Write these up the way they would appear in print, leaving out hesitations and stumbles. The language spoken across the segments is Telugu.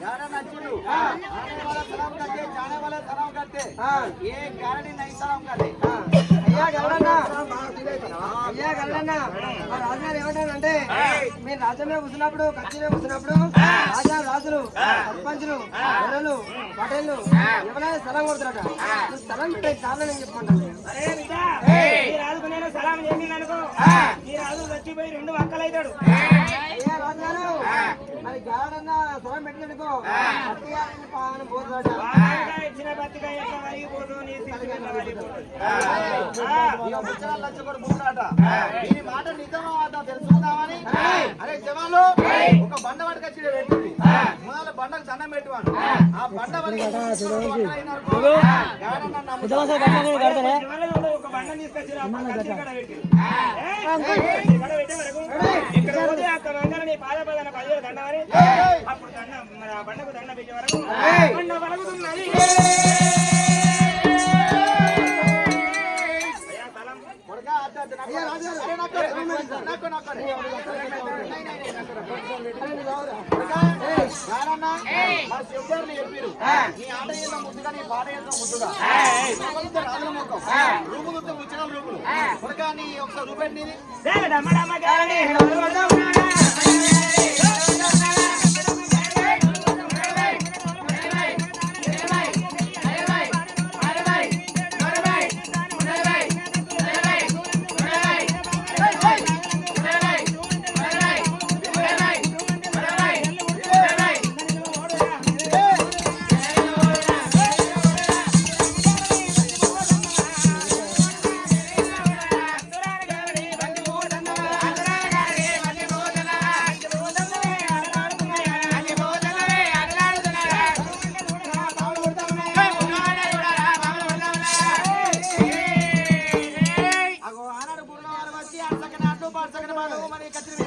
गाना नच्चू आने वाला सलाम करते जाने वाला सलाम करते ये गाड़ी नहीं सलाम करते అయ్యా గల్లన్నా మా రాజుగారు ఏమంటారంటే మీరు రాజ్యమే కూర్చున్నప్పుడు కచ్చిమే కూర్చున్నప్పుడు రాజా రాజులు సర్పంచులు గొర్రెలు పటేళ్ళు ఎవరైనా స్థలం కొడతారట నువ్వు స్థలం పెట్టే కారణం నేను చెప్పమంటాను రాజుకు నేను సలాం చేసింది అనుకో ఈ రాజు చచ్చిపోయి 2 అక్కలైతాడు. అయ్యా రాజుగారు మరి గాడన్నా స్థలం పెట్టిననుకో పోతాడు ఇచ్చిన బతిగా ఎట్లా వరిగిపోదు నీ దీని మాట నిజమా తెలుసుకుందామని అరే జవాన్లు ఒక బండ పట్టుకొచ్చి పెట్టుకుంది మొదల బండకు దండం పెట్టువాను ఆ బండ ఒక బండ తీసుకొచ్చి ఇక్కడ పోతే అక్కడ నీ పాద పదన 10 దండమని అప్పుడు దండ బండకు దండ పెట్టే వరకు బండ పలుకుతున్నది. ముద్దుగా నీ పాట ముద్దుగా రాజుల ముఖం రూపులు ఉచ్చడం రూపులు కొడుకా నీ ఒకసారి రూపెట్టి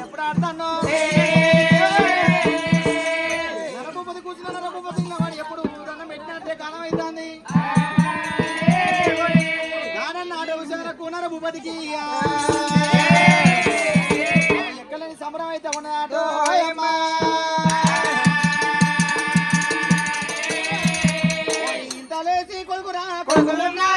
ఎప్పుడు ఆడతాను నరభూపతి కూర్చున్న నరభూపతి వాడు ఎప్పుడు దండం పెట్టినట్టే కాలం అవుతుంది గానన్న ఆడే హుషారకు నరభూపతికి ఎక్కలేని సంబరం అయితే ఉన్నాడు ఇంత లేచి కొడుకురా కొడుకులున్నా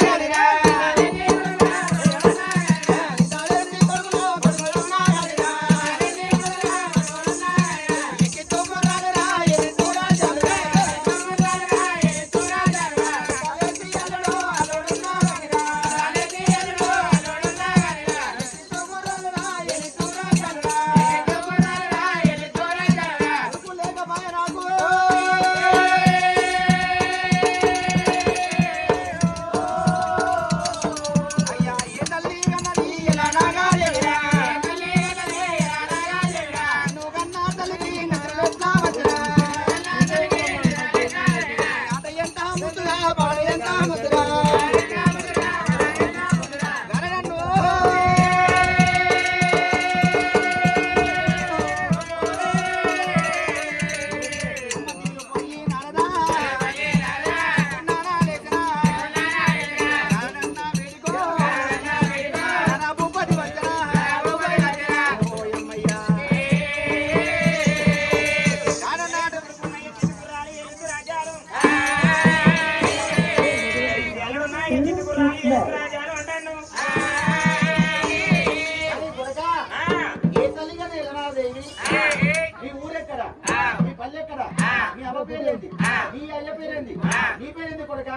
మీ ఊరెక్కడ మీ పల్లెక్కడ మీ అమ్మ పేరేంది మీ అయ్య పేరేంది నీ పేరేంది కొడుక